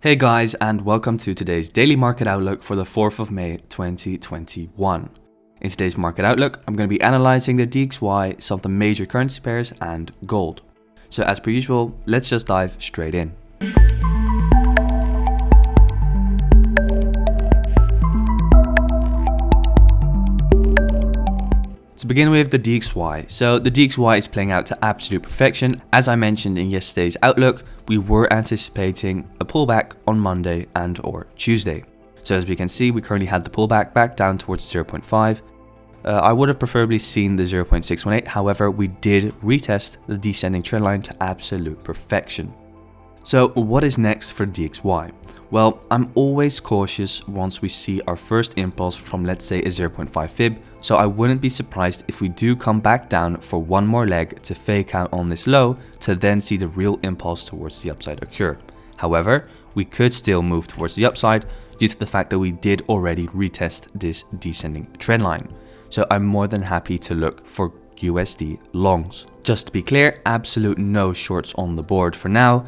Hey guys, and welcome to today's daily market outlook for the 4th of May 2021. In today's market outlook, I'm going to be analyzing the DXY, some of the major currency pairs, and gold. So as per usual, let's just dive straight in. To begin with, the DXY. So the DXY is playing out to absolute perfection. As I mentioned in yesterday's outlook, we were anticipating a pullback on Monday and or Tuesday. So as we can see, we currently had the pullback back down towards 0.5. I would have preferably seen the 0.618. However, we did retest the descending trend line to absolute perfection. So what is next for DXY? Well, I'm always cautious once we see our first impulse from, let's say, a 0.5 fib, so I wouldn't be surprised if we do come back down for one more leg to fake out on this low to then see the real impulse towards the upside occur. However, we could still move towards the upside due to the fact that we did already retest this descending trend line. So I'm more than happy to look for USD longs. Just to be clear, absolute no shorts on the board for now.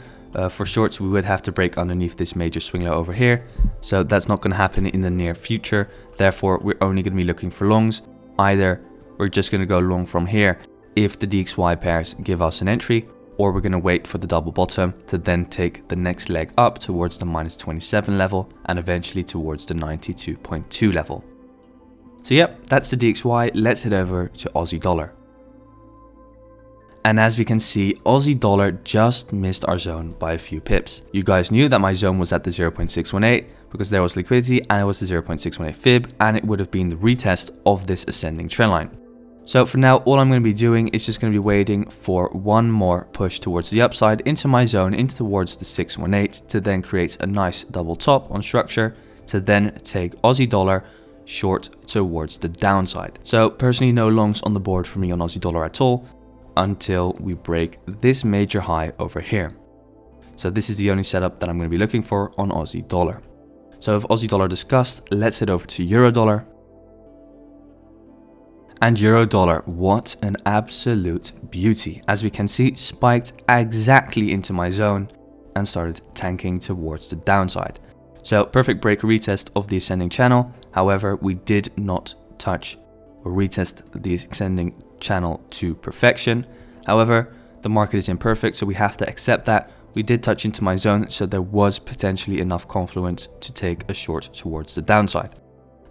For shorts, we would have to break underneath this major swing low over here. So that's not going to happen in the near future. Therefore, we're only going to be looking for longs. Either we're just going to go long from here if the DXY pairs give us an entry, or we're going to wait for the double bottom to then take the next leg up towards the minus 27 level and eventually towards the 92.2 level. So yep, that's the DXY. Let's head over to Aussie dollar. And as we can see, Aussie dollar just missed our zone by a few pips. You guys knew that my zone was at the 0.618 because there was liquidity and it was the 0.618 fib, and it would have been the retest of this ascending trend line. So for now, all I'm going to be doing is just going to be waiting for one more push towards the upside into my zone, into towards the 618, to then create a nice double top on structure, to then take Aussie dollar short towards the downside. So personally, no longs on the board for me on Aussie dollar at all, until we break this major high over here. So this is the only setup that I'm going to be looking for on Aussie dollar. So with Aussie dollar discussed, let's head over to Euro dollar. And Euro dollar, what an absolute beauty. As we can see, spiked exactly into my zone and started tanking towards the downside. So perfect break retest of the ascending channel. However, we did not touch or retest the ascending channel to perfection. However, the market is imperfect, so we have to accept that. We did touch into my zone, so there was potentially enough confluence to take a short towards the downside.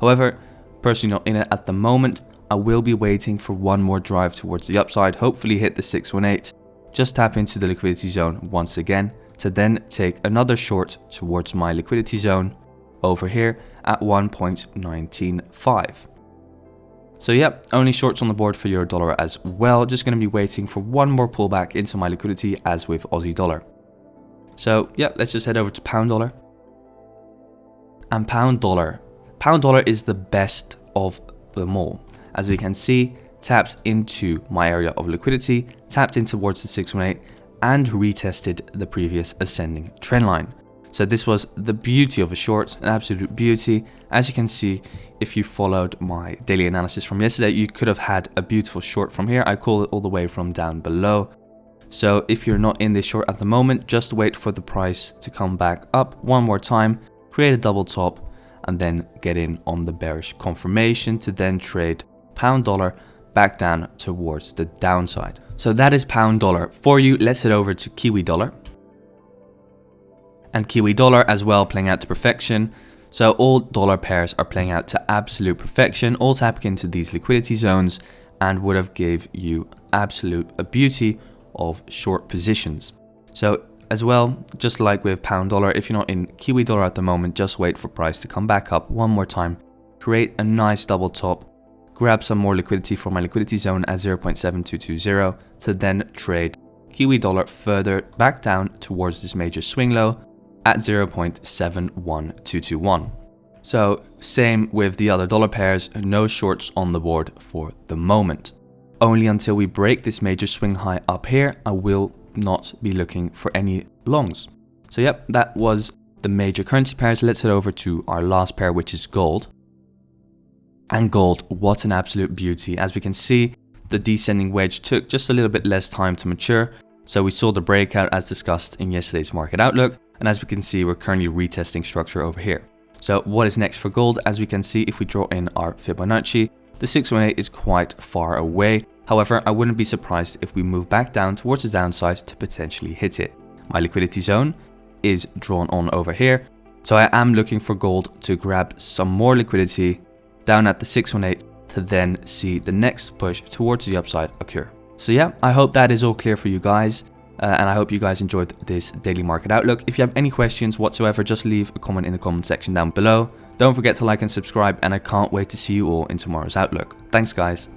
However, personally not in it at the moment. I will be waiting for one more drive towards the upside, hopefully hit the 618, just tap into the liquidity zone once again, to then take another short towards my liquidity zone over here at 1.195. So yeah, only shorts on the board for Euro dollar as well. Just going to be waiting for one more pullback into my liquidity as with Aussie dollar. So yeah, let's just head over to pound dollar. And pound dollar is the best of them all. As we can see, tapped into my area of liquidity, tapped in towards the 618 and retested the previous ascending trend line. So this was the beauty of a short, an absolute beauty. As you can see, if you followed my daily analysis from yesterday, you could have had a beautiful short from here. I call it all the way from down below. So if you're not in this short at the moment, just wait for the price to come back up one more time, create a double top, and then get in on the bearish confirmation to then trade pound dollar back down towards the downside. So that is pound dollar. For you, let's head over to Kiwi dollar. And Kiwi dollar as well playing out to perfection. So all dollar pairs are playing out to absolute perfection, all tapping into these liquidity zones and would have gave you a beauty of short positions. So as well, just like with pound dollar, if you're not in Kiwi dollar at the moment, just wait for price to come back up one more time, create a nice double top, grab some more liquidity from my liquidity zone at 0.7220 to then trade Kiwi dollar further back down towards this major swing low at 0.71221. So same with the other dollar pairs, no shorts on the board for the moment. Only until we break this major swing high up here, I will not be looking for any longs. So yep, that was the major currency pairs. Let's head over to our last pair, which is gold. And gold, what an absolute beauty. As we can see, the descending wedge took just a little bit less time to mature. So we saw the breakout as discussed in yesterday's market outlook. And as we can see, we're currently retesting structure over here. So what is next for gold? As we can see, if we draw in our Fibonacci, the 618 is quite far away. However, I wouldn't be surprised if we move back down towards the downside to potentially hit it. My liquidity zone is drawn on over here. So I am looking for gold to grab some more liquidity down at the 618 to then see the next push towards the upside occur. So yeah, I hope that is all clear for you guys. And I hope you guys enjoyed this daily market outlook. If you have any questions whatsoever, just leave a comment in the comment section down below. Don't forget to like and subscribe, and I can't wait to see you all in tomorrow's outlook. Thanks guys.